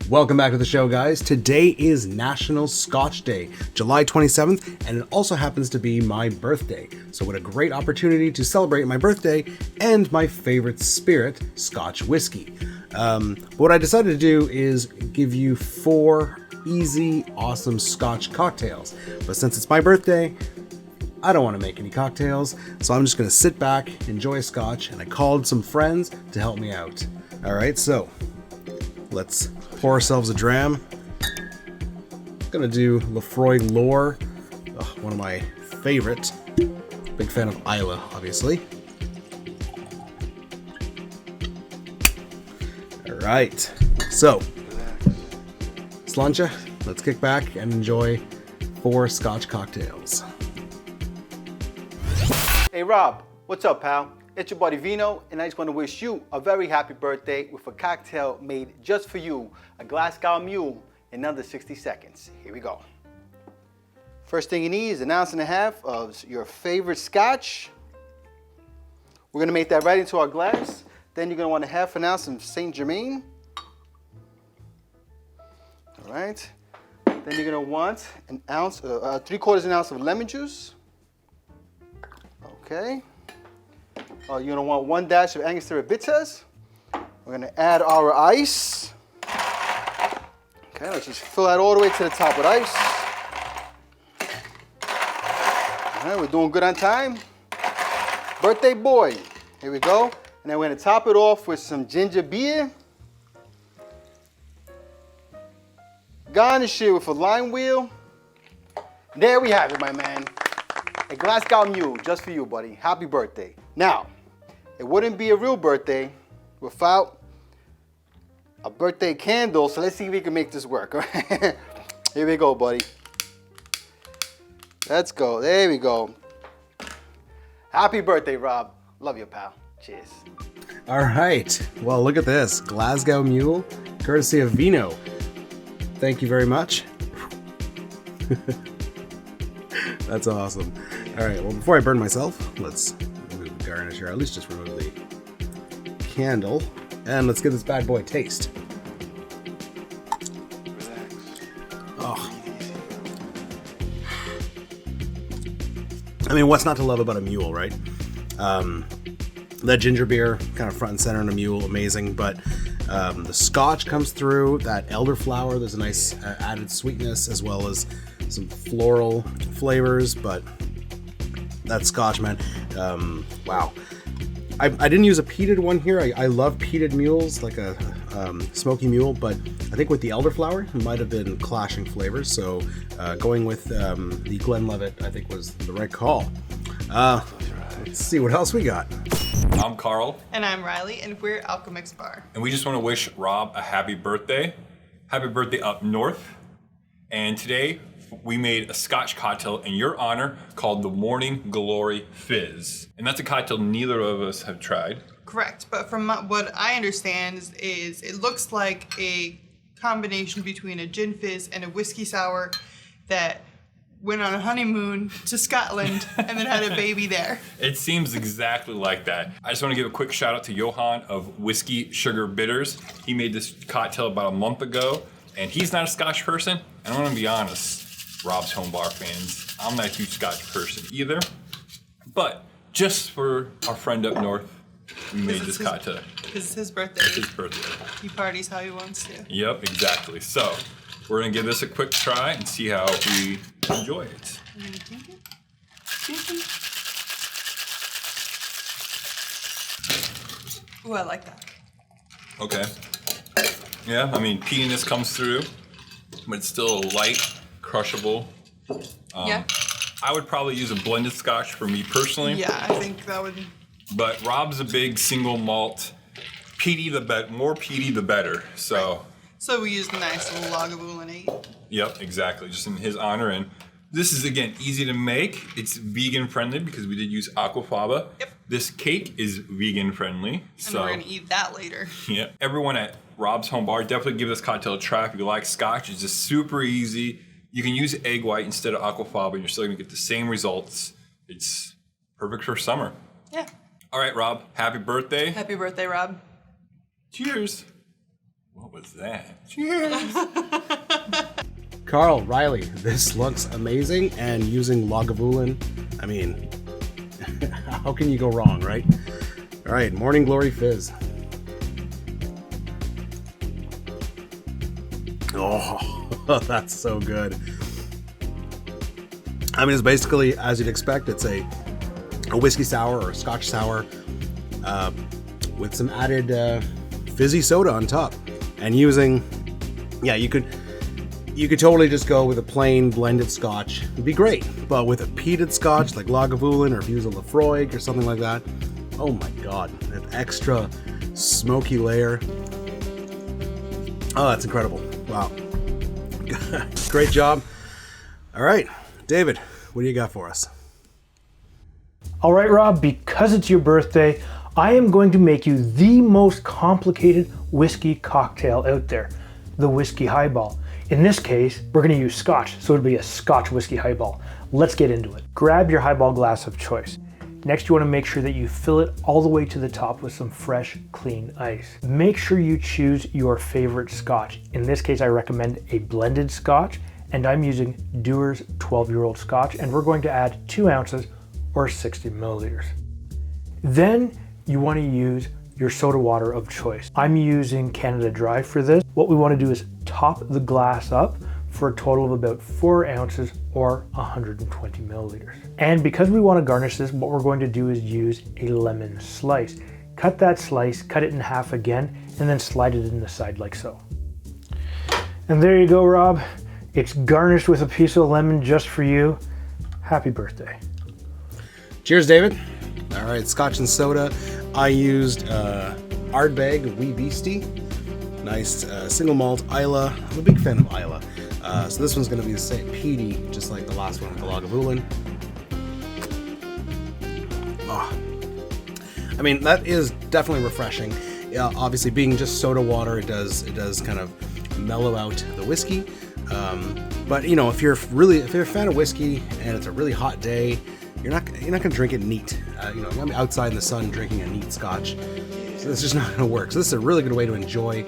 Welcome back to the show, guys. Today is National Scotch Day, July 27th, and it also happens to be my birthday. So what a great opportunity to celebrate my birthday and my favorite spirit, Scotch Whisky. What I decided to do is give you 4 easy, awesome Scotch cocktails. But since it's my birthday, I don't want to make any cocktails, so I'm just going to sit back, enjoy a Scotch, and I called some friends to help me out. All right, so let's pour ourselves a dram. Gonna do Lefroy L'Or, one of my favorite. Big fan of Islay, obviously. All right, so Slancha, let's kick back and enjoy 4 Scotch cocktails. Hey Rob, what's up, pal? It's your buddy Vino, and I just want to wish you a very happy birthday with a cocktail made just for you, a Glasgow Mule, in under 60 seconds. Here we go. First thing you need is 1.5 ounces of your favorite Scotch. We're going to make that right into our glass. Then you're going to want 1/2 ounce of Saint Germain. All right. Then you're going to want 3/4 ounce of lemon juice. Okay. You're going to want 1 dash of Angostura Bitters. We're going to add our ice. Okay, let's just fill that all the way to the top with ice. All right, we're doing good on time. Birthday boy. Here we go. And then we're going to top it off with some ginger beer. Garnish it with a lime wheel. There we have it, my man. A Glasgow Mule, just for you, buddy. Happy birthday. Now, it wouldn't be a real birthday without a birthday candle, so let's see if we can make this work. Here we go, buddy. Let's go. There we go. Happy birthday, Rob. Love you, pal. Cheers. All right, well, look at this. Glasgow Mule, courtesy of Vino. Thank you very much. That's awesome. All right, well, before I burn myself, let's remove the garnish here. At least just remove the candle. And let's give this bad boy a taste. Relax. Oh. I mean, what's not to love about a mule, right? That ginger beer, kind of front and center in a mule, amazing. But the Scotch comes through, that elderflower, there's a nice added sweetness, as well as some floral flavors, but that Scotch, man, wow. I didn't use a peated one here. I love peated mules, like a smoky mule, but I think with the elderflower, it might have been clashing flavors, so going with the Glenlivet, I think, was the right call. Let's see what else we got. I'm Carl. And I'm Riley, and we're Alchemix Bar. And we just want to wish Rob a happy birthday. Happy birthday up north. And today, we made a Scotch cocktail in your honor called the Morning Glory Fizz. And that's a cocktail neither of us have tried. Correct, but from what I understand is it looks like a combination between a gin fizz and a whiskey sour that went on a honeymoon to Scotland and then had a baby there. It seems exactly like that. I just want to give a quick shout out to Johan of Whiskey Sugar Bitters. He made this cocktail about a month ago, and he's not a Scotch person. And I'm going to be honest, Rob's Home Bar fans, I'm not a huge Scotch person either. But just for our friend up north, we made this cocktail. Because it's his birthday. It's his birthday. He parties how he wants to. Yep, exactly. So we're going to give this a quick try and see how we enjoy it. I'm gonna drink it. Drink it. Ooh, I like that. Okay. Yeah, I mean, peatiness comes through, but it's still light, crushable. Yeah. I would probably use a blended Scotch for me personally. Yeah, I think that would. But Rob's a big single malt. More peaty the better. So. Right. So we used a nice little Lagavulin 8. Yep, exactly. Just in his honor. And this is, again, easy to make. It's vegan friendly because we did use aquafaba. Yep. This cake is vegan friendly. And we're going to eat that later. Yeah. Everyone at Rob's Home Bar, definitely give this cocktail a try if you like Scotch. It's just super easy. You can use egg white instead of aquafaba, and you're still going to get the same results. It's perfect for summer. Yeah. All right, Rob. Happy birthday. Happy birthday, Rob. Cheers. What was that? Cheers. Carl, Riley, this looks amazing, and using Lagavulin, I mean, how can you go wrong, right? All right, Morning Glory Fizz. Oh, that's so good. I mean, it's basically, as you'd expect, it's a whiskey sour or a Scotch sour with some added fizzy soda on top. And using, yeah, you could totally just go with a plain blended Scotch. It'd be great. But with a peated Scotch like Lagavulin, or if you use a Lafroig or something like that, oh my God, that extra smoky layer. Oh, that's incredible. Wow. Great job. All right, David, what do you got for us? All right, Rob, because it's your birthday, I am going to make you the most complicated whiskey cocktail out there, the Whiskey Highball. In this case, we're going to use Scotch, so it'll be a Scotch Whiskey Highball. Let's get into it. Grab your highball glass of choice. Next, you want to make sure that you fill it all the way to the top with some fresh, clean ice. Make sure you choose your favorite Scotch. In this case, I recommend a blended Scotch, and I'm using Dewar's 12-year-old Scotch, and we're going to add 2 ounces or 60 milliliters. Then you want to use your soda water of choice. I'm using Canada Dry for this. What we want to do is top the glass up for a total of about 4 ounces or 120 milliliters. And because we want to garnish this, what we're going to do is use a lemon slice. Cut that slice, cut it in half again, and then slide it in the side like so. And there you go, Rob. It's garnished with a piece of lemon just for you. Happy birthday. Cheers, David. All right, Scotch and soda. I used Ardbeg Wee Beastie. Nice single malt Isla. I'm a big fan of Isla. So this one's going to be the same peaty, just like the last one with the Lagavulin. Oh. I mean, that is definitely refreshing. Obviously, being just soda water, it does kind of mellow out the whiskey. But you know, if you're a fan of whiskey and it's a really hot day, you're not going to drink it neat. You know, I'm gonna be outside in the sun drinking a neat Scotch. So this is just not going to work. So this is a really good way to enjoy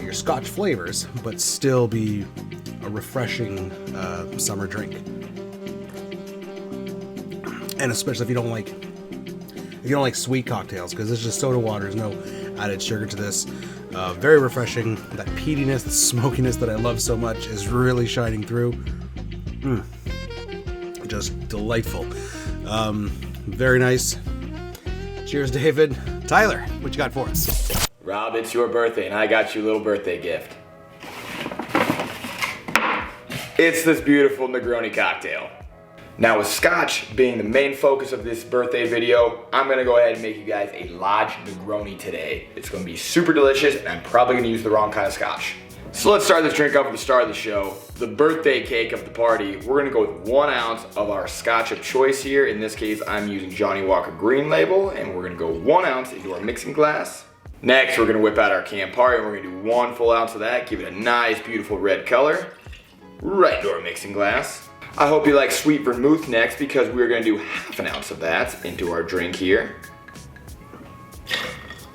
your Scotch flavors, but still be a refreshing summer drink. And especially if you don't like sweet cocktails, because it's just soda water. There's no added sugar to this. Very refreshing. That peatiness, the smokiness that I love so much is really shining through. Just delightful. Very nice. Cheers, David. Tyler, what you got for us? Rob, it's your birthday, and I got you a little birthday gift. It's this beautiful Negroni cocktail. Now, with Scotch being the main focus of this birthday video, I'm gonna go ahead and make you guys a large Negroni today. It's gonna be super delicious, and I'm probably gonna use the wrong kind of Scotch. So let's start this drink off at the start of the show. The birthday cake of the party, we're gonna go with 1 ounce of our Scotch of choice here. In this case, I'm using Johnny Walker Green Label, and we're gonna go 1 ounce into our mixing glass. Next, we're gonna whip out our Campari, and we're gonna do 1 full ounce of that, give it a nice, beautiful red color. Right into our mixing glass. I hope you like sweet vermouth next, because we're gonna do 1/2 ounce of that into our drink here.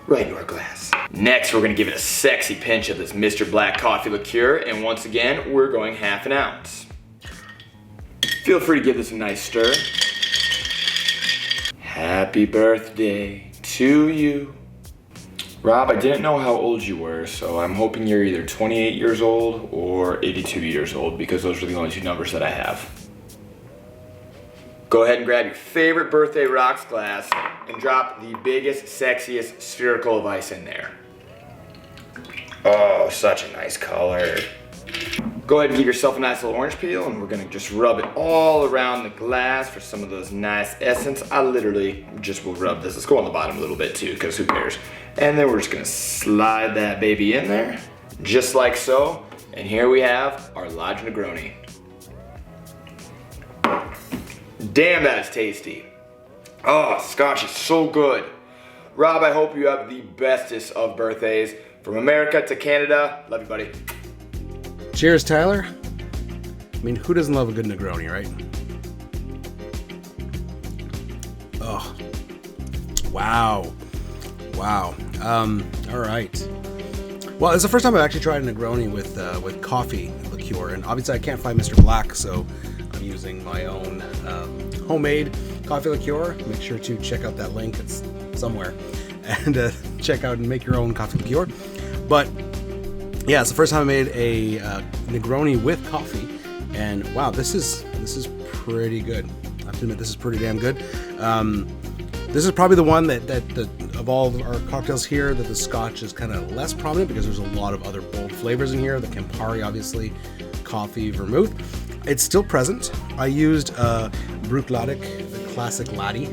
Right into our glass. Next, we're gonna give it a sexy pinch of this Mr. Black Coffee Liqueur, and once again, we're going 1/2 ounce. Feel free to give this a nice stir. Happy birthday to you. Rob, I didn't know how old you were, so I'm hoping you're either 28 years old or 82 years old, because those are the only 2 numbers that I have. Go ahead and grab your favorite birthday rocks glass and drop the biggest, sexiest spherical of ice in there. Oh, such a nice color. Go ahead and give yourself a nice little orange peel, and we're gonna just rub it all around the glass for some of those nice essence. I literally just will rub this. Let's go on the bottom a little bit too, because who cares? And then we're just gonna slide that baby in there, just like so. And here we have our large Negroni. Damn, that is tasty. Oh, Scotch is so good. Rob, I hope you have the bestest of birthdays. From America to Canada, love you, buddy. Cheers, Tyler. I mean, who doesn't love a good Negroni, right? Oh, wow. Wow. All right. Well, it's the first time I've actually tried a Negroni with coffee liqueur, and obviously I can't find Mr. Black, so I'm using my own homemade coffee liqueur. Make sure to check out that link; it's somewhere, and check out and make your own coffee liqueur. But yeah, it's the first time I made a Negroni with coffee, and wow, this is pretty good. I have to admit, this is pretty damn good. This is probably the one that of all of our cocktails here that the Scotch is kind of less prominent because there's a lot of other bold flavors in here. The Campari, obviously, coffee, vermouth. It's still present. I used Bruichladdich, the classic laddie,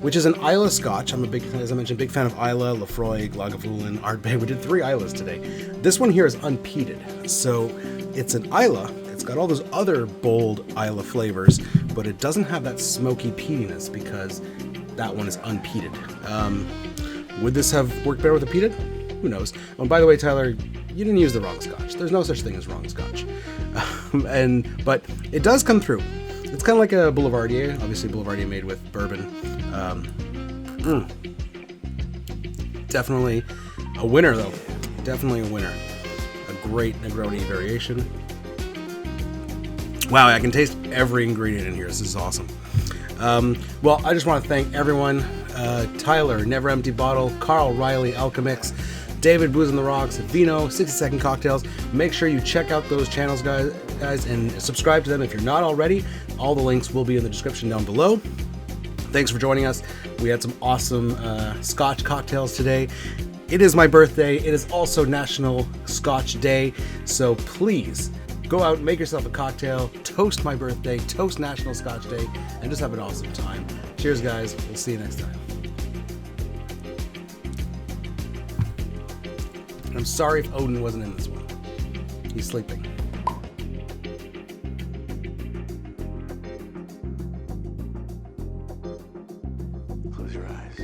which is an Islay Scotch. I'm as I mentioned, big fan of Islay, Lefroy, Lagavulin, Ardbeg. We did 3 Islas today. This one here is unpeated, so it's an Islay. It's got all those other bold Islay flavors, but it doesn't have that smoky peatiness because that one is unpeated. Would this have worked better with a peated? Who knows? Oh, and by the way, Tyler, you didn't use the wrong Scotch. There's no such thing as wrong Scotch. But it does come through. It's kind of like a Boulevardier. Obviously, Boulevardier made with bourbon. Definitely a winner, though. Definitely a winner. A great Negroni variation. Wow, I can taste every ingredient in here. This is awesome. Well, I just want to thank everyone. Tyler, Never Empty Bottle, Carl Riley, Alchemix, David, Booze on the Rocks, Vino, 60-Second Cocktails. Make sure you check out those channels, guys, and subscribe to them if you're not already. All the links will be in the description down below. Thanks for joining us. We had some awesome Scotch cocktails today. It is my birthday. It is also National Scotch Day. So please go out, make yourself a cocktail, toast my birthday, toast National Scotch Day, and just have an awesome time. Cheers, guys. We'll see you next time. I'm sorry if Odin wasn't in this one. He's sleeping. Close your eyes.